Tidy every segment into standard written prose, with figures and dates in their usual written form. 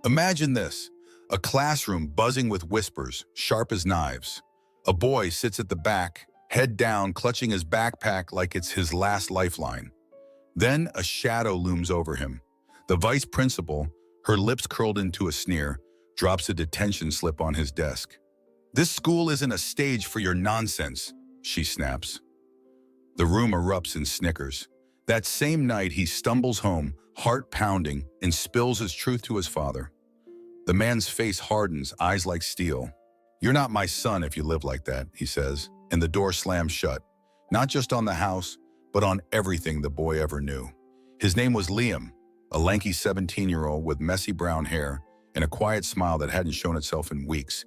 Imagine this, a classroom buzzing with whispers, sharp as knives. A boy sits at the back, head down, clutching his backpack like it's his last lifeline. Then a shadow looms over him. The vice principal, her lips curled into a sneer, drops a detention slip on his desk. "This school isn't a stage for your nonsense," she snaps. The room erupts in snickers. That same night, he stumbles home, heart pounding, and spills his truth to his father. The man's face hardens, eyes like steel. "You're not my son if you live like that," he says, and the door slams shut, not just on the house, but on everything the boy ever knew. His name was Liam, a lanky 17-year-old with messy brown hair and a quiet smile that hadn't shown itself in weeks.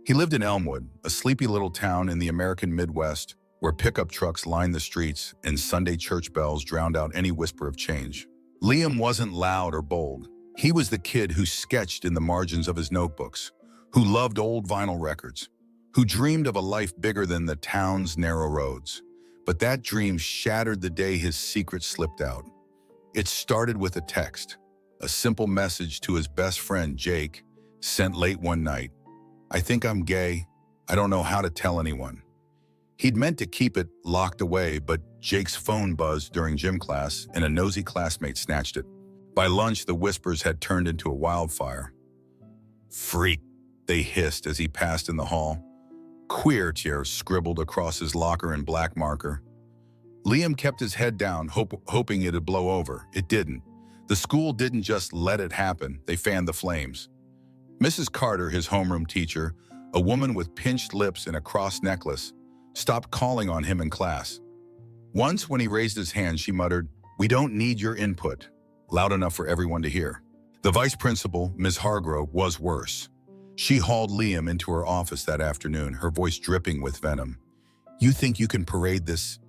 He lived in Elmwood, a sleepy little town in the American Midwest, where pickup trucks lined the streets and Sunday church bells drowned out any whisper of change. Liam wasn't loud or bold. He was the kid who sketched in the margins of his notebooks, who loved old vinyl records, who dreamed of a life bigger than the town's narrow roads. But that dream shattered the day his secret slipped out. It started with a text, a simple message to his best friend, Jake, sent late one night. "I think I'm gay. I don't know how to tell anyone." He'd meant to keep it locked away, but Jake's phone buzzed during gym class and a nosy classmate snatched it. By lunch, the whispers had turned into a wildfire. "Freak," they hissed as he passed in the hall. "Queer" tears scribbled across his locker in black marker. Liam kept his head down, hoping it'd blow over. It didn't. The school didn't just let it happen, they fanned the flames. Mrs. Carter, his homeroom teacher, a woman with pinched lips and a cross necklace, stopped calling on him in class. Once, when he raised his hand, she muttered, "We don't need your input," loud enough for everyone to hear. The vice principal, Ms. Hargrove, was worse. She hauled Liam into her office that afternoon, her voice dripping with venom. "You think you can parade this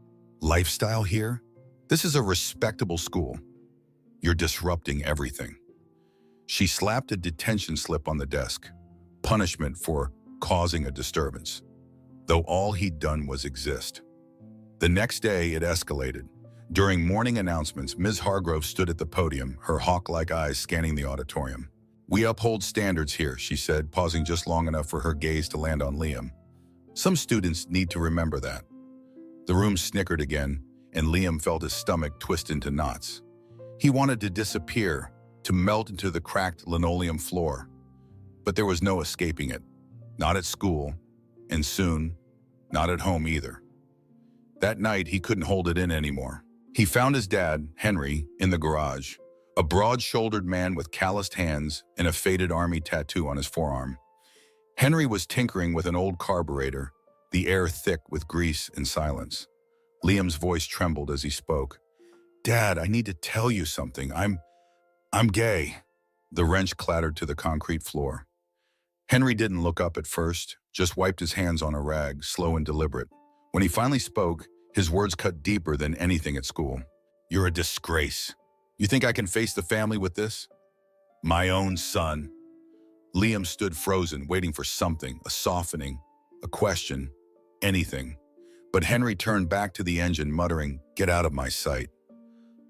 lifestyle here? This is a respectable school. You're disrupting everything." She slapped a detention slip on the desk, punishment for causing a disturbance, though all he'd done was exist. The next day, it escalated. During morning announcements, Ms. Hargrove stood at the podium, her hawk-like eyes scanning the auditorium. "We uphold standards here," she said, pausing just long enough for her gaze to land on Liam. "Some students need to remember that." The room snickered again, and Liam felt his stomach twist into knots. He wanted to disappear, to melt into the cracked linoleum floor. But there was no escaping it. Not at school, and soon, not at home either. That night, he couldn't hold it in anymore. He found his dad, Henry, in the garage, a broad-shouldered man with calloused hands and a faded army tattoo on his forearm. Henry was tinkering with an old carburetor, the air thick with grease and silence. Liam's voice trembled as he spoke. "Dad, I need to tell you something. I'm gay." The wrench clattered to the concrete floor. Henry didn't look up at first, just wiped his hands on a rag, slow and deliberate. When he finally spoke, his words cut deeper than anything at school. "You're a disgrace. You think I can face the family with this? My own son." Liam stood frozen, waiting for something, a softening, a question, anything. But Henry turned back to the engine, muttering, "Get out of my sight."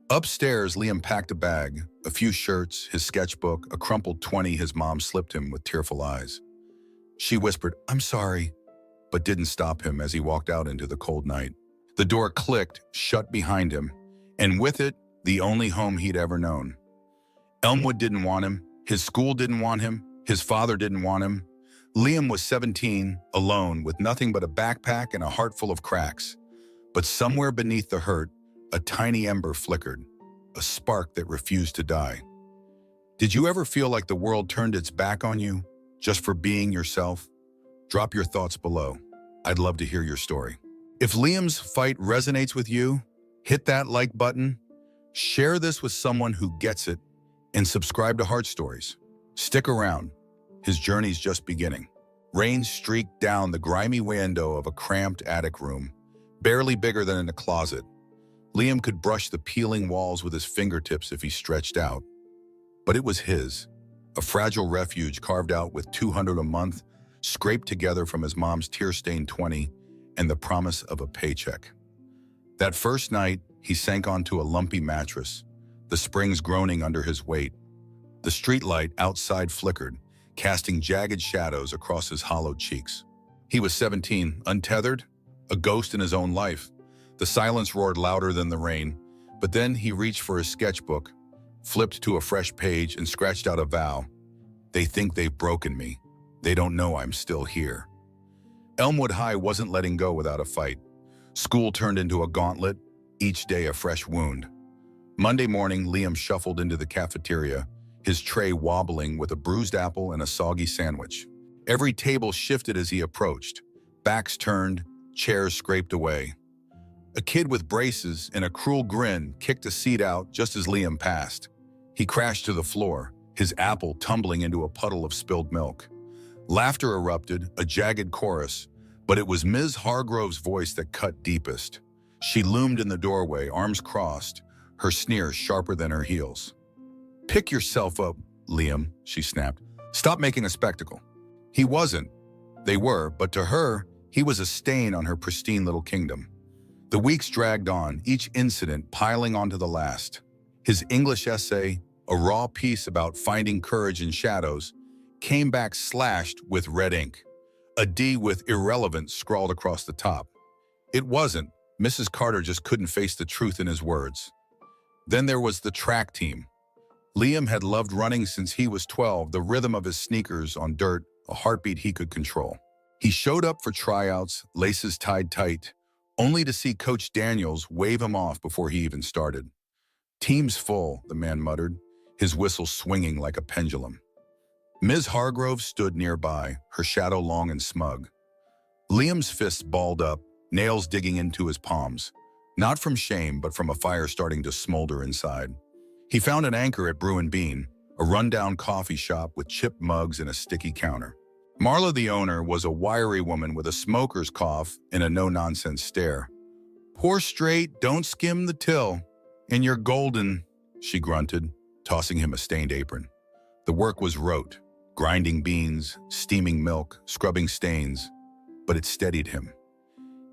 Upstairs, Liam packed a bag, a few shirts, his sketchbook, a crumpled 20 his mom slipped him with tearful eyes. She whispered, "I'm sorry," but didn't stop him as he walked out into the cold night. The door clicked, shut behind him, and with it, the only home he'd ever known. Elmwood didn't want him, his school didn't want him, his father didn't want him. Liam was 17, alone, with nothing but a backpack and a heart full of cracks. But somewhere beneath the hurt, a tiny ember flickered, a spark that refused to die. Did you ever feel like the world turned its back on you, just for being yourself? Drop your thoughts below. I'd love to hear your story. If Liam's fight resonates with you, hit that like button, share this with someone who gets it, and subscribe to Heart Stories. Stick around. His journey's just beginning. Rain streaked down the grimy window of a cramped attic room, barely bigger than in a closet. Liam could brush the peeling walls with his fingertips if he stretched out. But it was his, a fragile refuge carved out with $200 a month, scraped together from his mom's tear-stained 20, and the promise of a paycheck. That first night, he sank onto a lumpy mattress, the springs groaning under his weight. The The streetlight outside flickered, casting jagged shadows across his hollowed cheeks. He was 17, untethered, a ghost in his own life. The silence roared louder than the rain, but then he reached for his sketchbook, flipped to a fresh page, and scratched out a vow. They think they've broken me. They don't know I'm still here. Elmwood High wasn't letting go without a fight. School turned into a gauntlet, each day a fresh wound. Monday morning, Liam shuffled into the cafeteria, his tray wobbling with a bruised apple and a soggy sandwich. Every table shifted as he approached. Backs turned, chairs scraped away. A kid with braces and a cruel grin kicked a seat out just as Liam passed. He crashed to the floor, his apple tumbling into a puddle of spilled milk. Laughter erupted, a jagged chorus, but it was Ms. Hargrove's voice that cut deepest. She loomed in the doorway, arms crossed, her sneer sharper than her heels. "Pick yourself up, Liam," she snapped. "Stop making a spectacle." He wasn't. They were, but to her, he was a stain on her pristine little kingdom. The weeks dragged on, each incident piling onto the last. His English essay, a raw piece about finding courage in shadows, came back slashed with red ink, a D with irrelevant scrawled across the top. It wasn't. Mrs. Carter just couldn't face the truth in his words. Then there was the track team. Liam had loved running since he was 12, the rhythm of his sneakers on dirt, a heartbeat he could control. He showed up for tryouts, laces tied tight, only to see Coach Daniels wave him off before he even started. "Team's full," the man muttered, his whistle swinging like a pendulum. Ms. Hargrove stood nearby, her shadow long and smug. Liam's fists balled up, nails digging into his palms, not from shame, but from a fire starting to smolder inside. He found an anchor at Brew and Bean, a rundown coffee shop with chipped mugs and a sticky counter. Marla, the owner, was a wiry woman with a smoker's cough and a no-nonsense stare. "Pour straight, don't skim the till, and you're golden," she grunted, tossing him a stained apron. The work was rote, grinding beans, steaming milk, scrubbing stains, but it steadied him.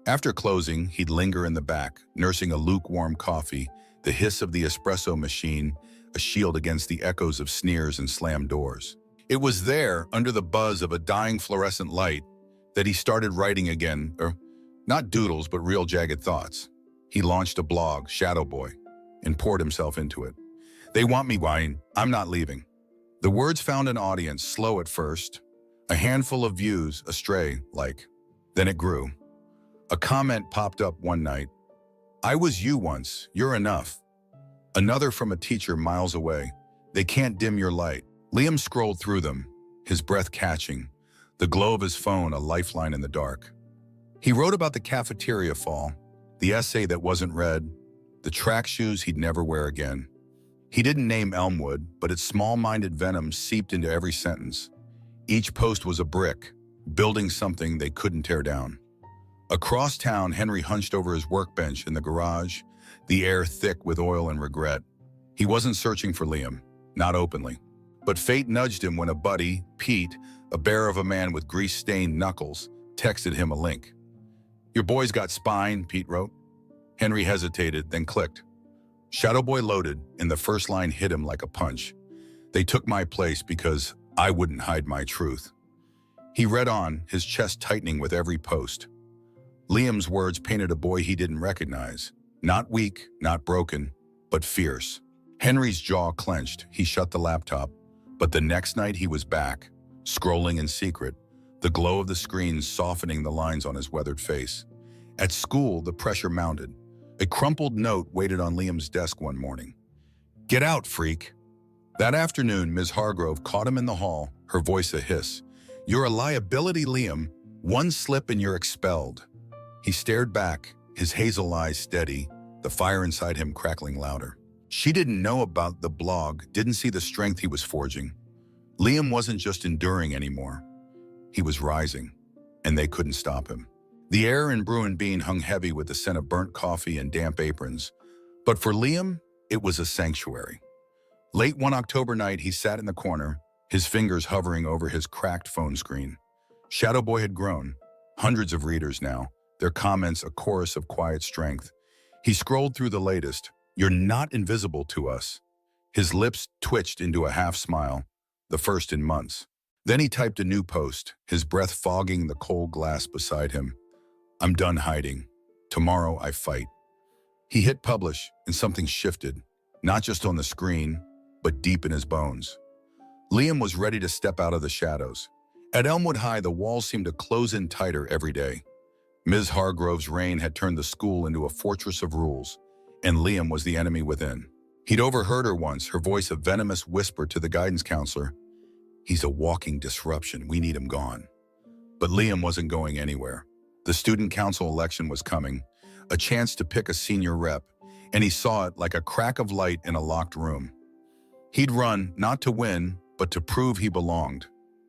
After closing, he'd linger in the back, nursing a lukewarm coffee, the hiss of the espresso machine, a shield against the echoes of sneers and slammed doors. It was there, under the buzz of a dying fluorescent light, that he started writing again, not doodles, but real jagged thoughts. He launched a blog, Shadow Boy, and poured himself into it. "They want me, Wayne. I'm not leaving." The words found an audience, slow at first, a handful of views, astray, like. Then it grew. A comment popped up one night. "I was you once. You're enough." Another from a teacher miles away. "They can't dim your light." Liam scrolled through them, his breath catching, the glow of his phone a lifeline in the dark. He wrote about the cafeteria fall, the essay that wasn't read, the track shoes he'd never wear again. He didn't name Elmwood, but its small-minded venom seeped into every sentence. Each post was a brick, building something they couldn't tear down. Across town, Henry hunched over his workbench in the garage, the air thick with oil and regret. He wasn't searching for Liam, not openly. But fate nudged him when a buddy, Pete, a bear of a man with grease-stained knuckles, texted him a link. "Your boy's got spine," Pete wrote. Henry hesitated, then clicked. Shadow Boy loaded, and the first line hit him like a punch. "They took my place because I wouldn't hide my truth." He read on, his chest tightening with every post. Liam's words painted a boy he didn't recognize. Not weak, not broken, but fierce. Henry's jaw clenched. He shut the laptop. But the next night he was back, scrolling in secret, the glow of the screen softening the lines on his weathered face. At school, the pressure mounted. A crumpled note waited on Liam's desk one morning. "Get out, freak." That afternoon, Ms. Hargrove caught him in the hall, her voice a hiss. "You're a liability, Liam. One slip and you're expelled." He stared back, his hazel eyes steady, the fire inside him crackling louder. She didn't know about the blog, didn't see the strength he was forging. Liam wasn't just enduring anymore. He was rising, and they couldn't stop him. The air in Brew and Bean hung heavy with the scent of burnt coffee and damp aprons. But for Liam, it was a sanctuary. Late one October night, he sat in the corner, his fingers hovering over his cracked phone screen. Shadow Boy had grown, hundreds of readers now, their comments a chorus of quiet strength. He scrolled through the latest. "You're not invisible to us." His lips twitched into a half smile, the first in months. Then he typed a new post, his breath fogging the cold glass beside him. I'm done hiding. Tomorrow I fight. He hit publish, and something shifted, not just on the screen, but deep in his bones. Liam was ready to step out of the shadows. At Elmwood High, the walls seemed to close in tighter every day. Ms. Hargrove's reign had turned the school into a fortress of rules, and Liam was the enemy within. He'd overheard her once, her voice a venomous whisper to the guidance counselor. He's a walking disruption. We need him gone. But Liam wasn't going anywhere. The student council election was coming, a chance to pick a senior rep, and he saw it like a crack of light in a locked room. He'd run, not to win, but to prove he belonged.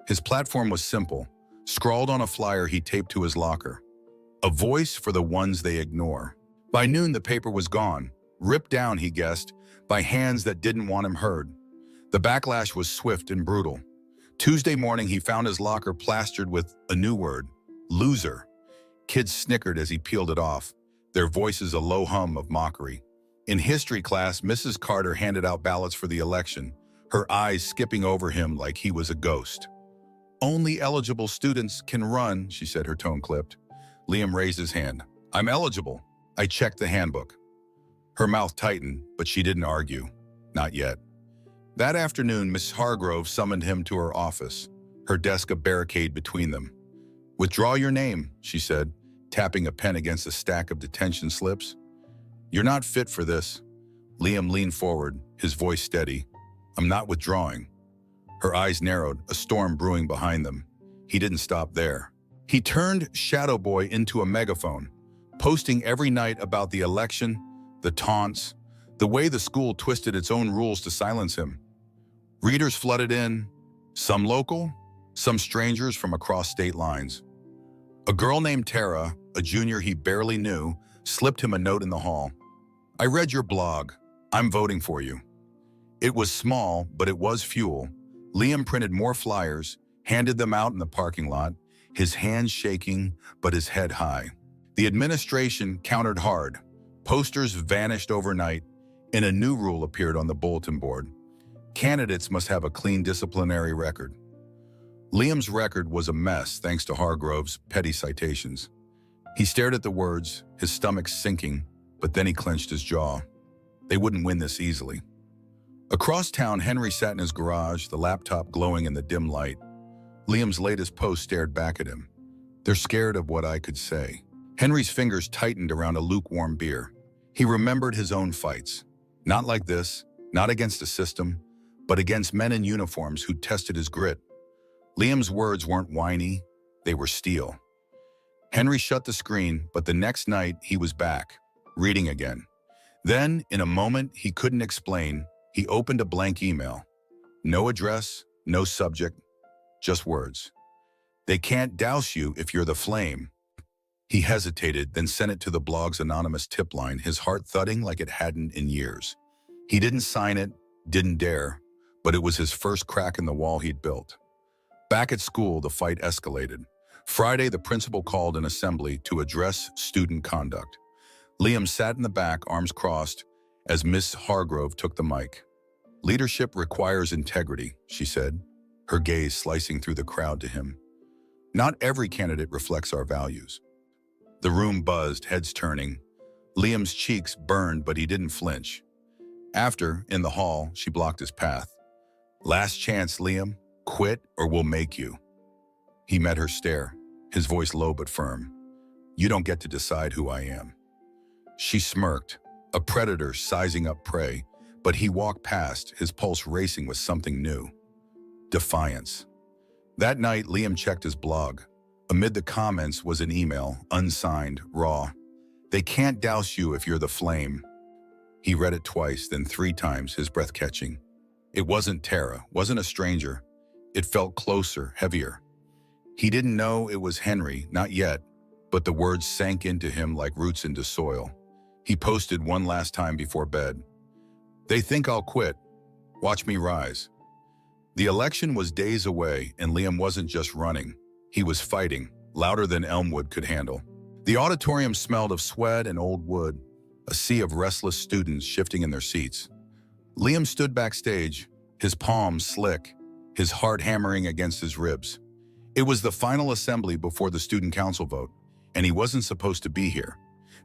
His platform was simple, scrawled on a flyer he taped to his locker. A voice for the ones they ignore. By noon, the paper was gone, ripped down, he guessed, by hands that didn't want him heard. The backlash was swift and brutal. Tuesday morning, he found his locker plastered with a new word, loser. Kids snickered as he peeled it off, their voices a low hum of mockery. In history class, Mrs. Carter handed out ballots for the election, her eyes skipping over him like he was a ghost. Only eligible students can run, she said, her tone clipped. Liam raised his hand. I'm eligible. I checked the handbook. Her mouth tightened, but she didn't argue. Not yet. That afternoon, Miss Hargrove summoned him to her office, her desk a barricade between them. Withdraw your name, she said, tapping a pen against a stack of detention slips. You're not fit for this. Liam leaned forward, his voice steady. I'm not withdrawing. Her eyes narrowed, a storm brewing behind them. He didn't stop there. He turned Shadow Boy into a megaphone, posting every night about the election, the taunts, the way the school twisted its own rules to silence him. Readers flooded in, some local, some strangers from across state lines. A girl named Tara, a junior he barely knew, slipped him a note in the hall. I read your blog. I'm voting for you. It was small, but it was fuel. Liam printed more flyers, handed them out in the parking lot, his hands shaking, but his head high. The administration countered hard. Posters vanished overnight, and a new rule appeared on the bulletin board. Candidates must have a clean disciplinary record. Liam's record was a mess thanks to Hargrove's petty citations. He stared at the words, his stomach sinking, but then he clenched his jaw. They wouldn't win this easily. Across town, Henry sat in his garage, the laptop glowing in the dim light. Liam's latest post stared back at him. They're scared of what I could say. Henry's fingers tightened around a lukewarm beer. He remembered his own fights. Not like this, not against a system, but against men in uniforms who tested his grit. Liam's words weren't whiny, they were steel. Henry shut the screen, but the next night he was back, reading again. Then, in a moment he couldn't explain, he opened a blank email. No address, no subject, just words. They can't douse you if you're the flame. He hesitated, then sent it to the blog's anonymous tip line, his heart thudding like it hadn't in years. He didn't sign it, didn't dare, but it was his first crack in the wall he'd built. Back at school, the fight escalated. Friday, the principal called an assembly to address student conduct. Liam sat in the back, arms crossed, as Miss Hargrove took the mic. Leadership requires integrity, she said, her gaze slicing through the crowd to him. Not every candidate reflects our values. The room buzzed, heads turning. Liam's cheeks burned, but he didn't flinch. After, in the hall, she blocked his path. Last chance, Liam. Quit or we'll make you. He met her stare, his voice low but firm. You don't get to decide who I am. She smirked, a predator sizing up prey, but he walked past, his pulse racing with something new. Defiance. That night, Liam checked his blog. Amid the comments was an email, unsigned, raw. They can't douse you if you're the flame. He read it twice, then 3 times, his breath catching. It wasn't Tara, wasn't a stranger. It felt closer, heavier. He didn't know it was Henry, not yet, but the words sank into him like roots into soil. He posted one last time before bed. They think I'll quit. Watch me rise. The election was days away, and Liam wasn't just running. He was fighting, louder than Elmwood could handle. The auditorium smelled of sweat and old wood, a sea of restless students shifting in their seats. Liam stood backstage, his palms slick, his heart hammering against his ribs. It was the final assembly before the student council vote, and he wasn't supposed to be here.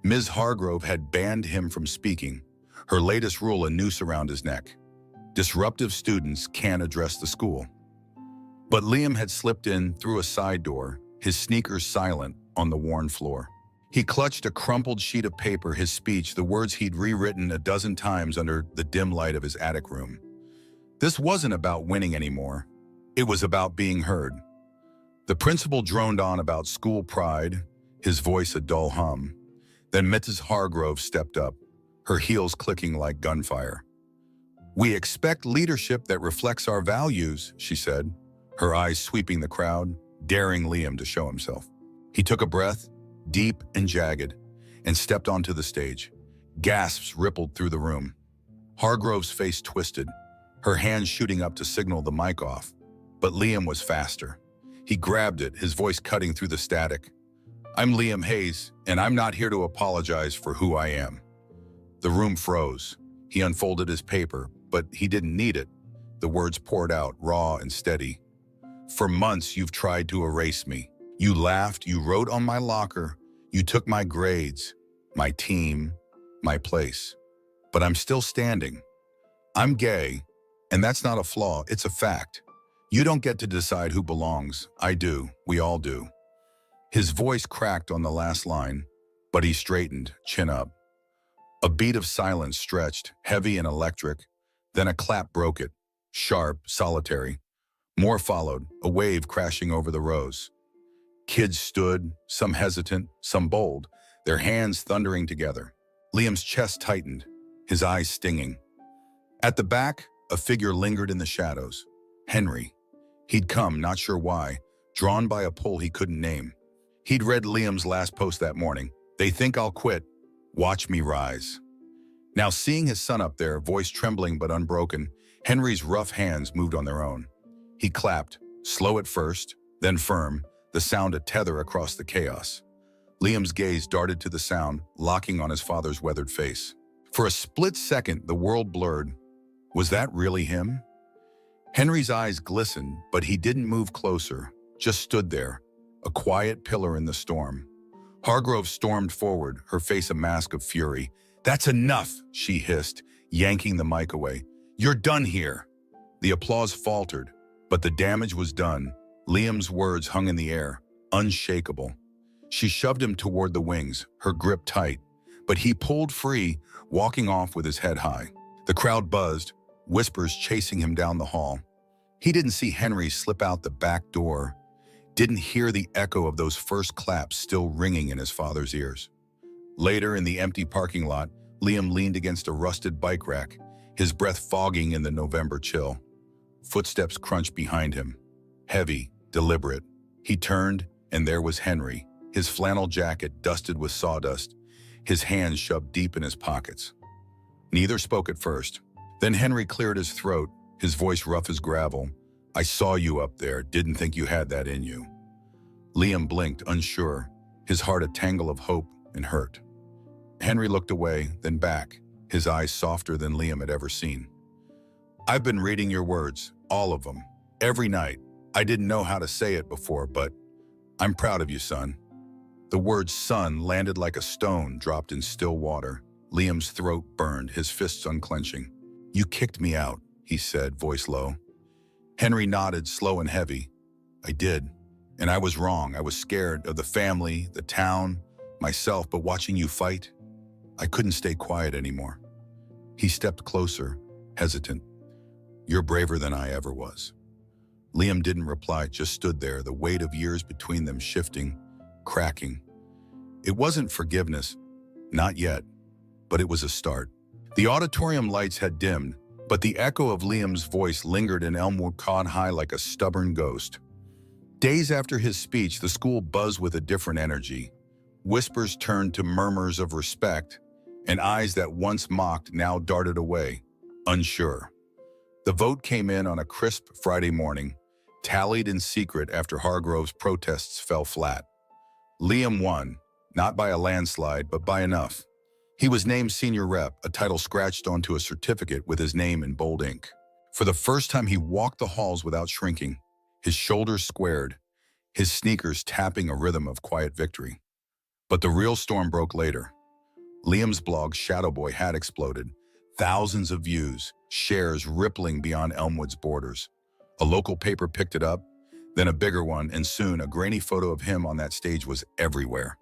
Ms. Hargrove had banned him from speaking, her latest rule a noose around his neck. Disruptive students can't address the school. But Liam had slipped in through a side door, his sneakers silent on the worn floor. He clutched a crumpled sheet of paper, his speech, the words he'd rewritten a dozen times under the dim light of his attic room. This wasn't about winning anymore. It was about being heard. The principal droned on about school pride, his voice a dull hum. Then Mrs. Hargrove stepped up, her heels clicking like gunfire. "We expect leadership that reflects our values," she said, her eyes sweeping the crowd, daring Liam to show himself. He took a breath, deep and jagged, and stepped onto the stage. Gasps rippled through the room. Hargrove's face twisted, her hands shooting up to signal the mic off. But Liam was faster. He grabbed it, his voice cutting through the static. "I'm Liam Hayes, and I'm not here to apologize for who I am." The room froze. He unfolded his paper, but he didn't need it. The words poured out, raw and steady. "For months you've tried to erase me. You laughed, you wrote on my locker, you took my grades, my team, my place. But I'm still standing. I'm gay, and that's not a flaw, it's a fact. You don't get to decide who belongs. I do. We all do." His voice cracked on the last line, but he straightened, chin up. A beat of silence stretched, heavy and electric. Then a clap broke it, sharp, solitary. More followed, a wave crashing over the rows. Kids stood, some hesitant, some bold, their hands thundering together. Liam's chest tightened, his eyes stinging. At the back, a figure lingered in the shadows. Henry. He'd come, not sure why, drawn by a pull he couldn't name. He'd read Liam's last post that morning. "They think I'll quit. Watch me rise." Now seeing his son up there, voice trembling but unbroken, Henry's rough hands moved on their own. He clapped, slow at first, then firm, the sound a tether across the chaos. Liam's gaze darted to the sound, locking on his father's weathered face. For a split second, the world blurred. Was that really him? Henry's eyes glistened, but he didn't move closer, just stood there, a quiet pillar in the storm. Hargrove stormed forward, her face a mask of fury. "That's enough," she hissed, yanking the mic away. "You're done here." The applause faltered, but the damage was done. Liam's words hung in the air, unshakable. She shoved him toward the wings, her grip tight, but he pulled free, walking off with his head high. The crowd buzzed, whispers chasing him down the hall. He didn't see Henry slip out the back door, didn't hear the echo of those first claps still ringing in his father's ears. Later, in the empty parking lot, Liam leaned against a rusted bike rack, his breath fogging in the November chill. Footsteps crunched behind him, heavy, deliberate. He turned, and there was Henry, his flannel jacket dusted with sawdust, his hands shoved deep in his pockets. Neither spoke at first. Then Henry cleared his throat, his voice rough as gravel. "I saw you up there, didn't think you had that in you." Liam blinked, unsure, his heart a tangle of hope and hurt. Henry looked away, then back, his eyes softer than Liam had ever seen. "I've been reading your words, all of them, every night. I didn't know how to say it before, but I'm proud of you, son." The word son landed like a stone dropped in still water. Liam's throat burned, his fists unclenching. "You kicked me out," he said, voice low. Henry nodded, slow and heavy. "I did, and I was wrong. I was scared of the family, the town, myself, but watching you fight, I couldn't stay quiet anymore." He stepped closer, hesitant. "You're braver than I ever was." Liam didn't reply, just stood there, the weight of years between them shifting, cracking. It wasn't forgiveness, not yet, but it was a start. The auditorium lights had dimmed, but the echo of Liam's voice lingered in Elmwood Con High like a stubborn ghost. Days after his speech, the school buzzed with a different energy. Whispers turned to murmurs of respect, and eyes that once mocked now darted away, unsure. The vote came in on a crisp Friday morning, tallied in secret after Hargrove's protests fell flat. Liam won, not by a landslide, but by enough. He was named senior rep, a title scratched onto a certificate with his name in bold ink. For the first time, he walked the halls without shrinking, his shoulders squared, his sneakers tapping a rhythm of quiet victory. But the real storm broke later. Liam's blog Shadow Boy had exploded. Thousands of views, shares rippling beyond Elmwood's borders. A local paper picked it up, then a bigger one, and soon a grainy photo of him on that stage was everywhere.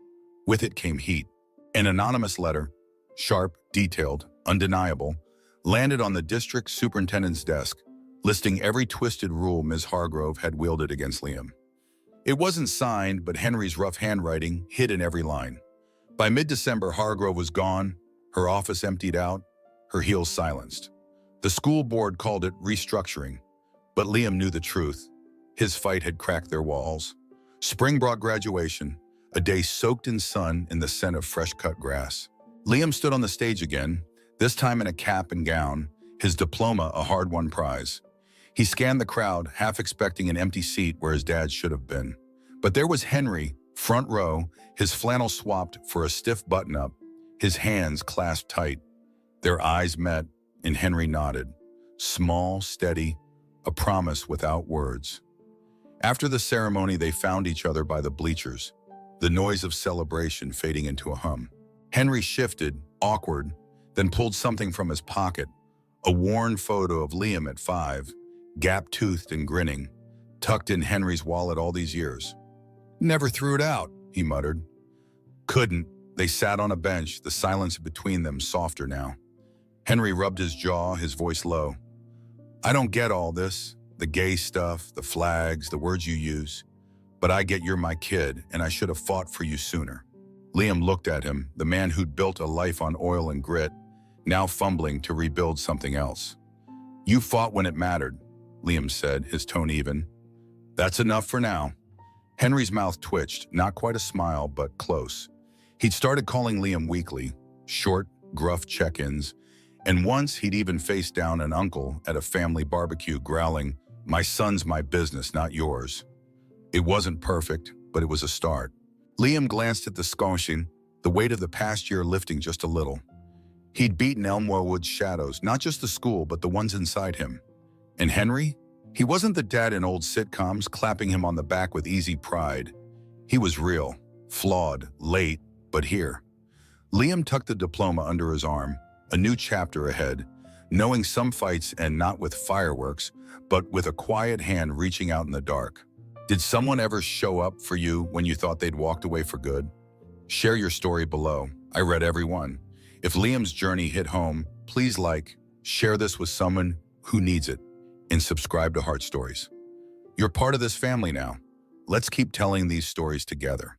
With it came heat. An anonymous letter, sharp, detailed, undeniable, landed on the district superintendent's desk, listing every twisted rule Ms. Hargrove had wielded against Liam. It wasn't signed, but Henry's rough handwriting hid in every line. By mid-December, Hargrove was gone, her office emptied out, her heels silenced. The school board called it restructuring, but Liam knew the truth. His fight had cracked their walls. Spring brought graduation, a day soaked in sun in the scent of fresh-cut grass. Liam stood on the stage again, this time in a cap and gown, his diploma a hard-won prize. He scanned the crowd, half expecting an empty seat where his dad should have been. But there was Henry, front row, his flannel swapped for a stiff button-up, his hands clasped tight. Their eyes met, and Henry nodded. Small, steady, a promise without words. After the ceremony, they found each other by the bleachers, the noise of celebration fading into a hum. Henry shifted, awkward, then pulled something from his pocket, a worn photo of Liam at 5, gap-toothed and grinning, tucked in Henry's wallet all these years. "Never threw it out," he muttered. Couldn't. They sat on a bench, the silence between them softer now. Henry rubbed his jaw, his voice low. "I don't get all this, the gay stuff, the flags, the words you use, but I get you're my kid, and I should have fought for you sooner." Liam looked at him, the man who'd built a life on oil and grit, now fumbling to rebuild something else. "You fought when it mattered," Liam said, his tone even. "That's enough for now." Henry's mouth twitched, not quite a smile, but close. He'd started calling Liam weekly, short, gruff check-ins, and once he'd even faced down an uncle at a family barbecue growling, "My son's my business, not yours." It wasn't perfect, but it was a start. Liam glanced at the scauching, the weight of the past year lifting just a little. He'd beaten Elmwood's shadows, not just the school, but the ones inside him. And Henry? He wasn't the dad in old sitcoms clapping him on the back with easy pride. He was real, flawed, late, but here. Liam tucked the diploma under his arm, a new chapter ahead, knowing some fights end not with fireworks, but with a quiet hand reaching out in the dark. Did someone ever show up for you when you thought they'd walked away for good? Share your story below. I read every one. If Liam's journey hit home, please share this with someone who needs it, and subscribe to Heart Stories. You're part of this family now. Let's keep telling these stories together.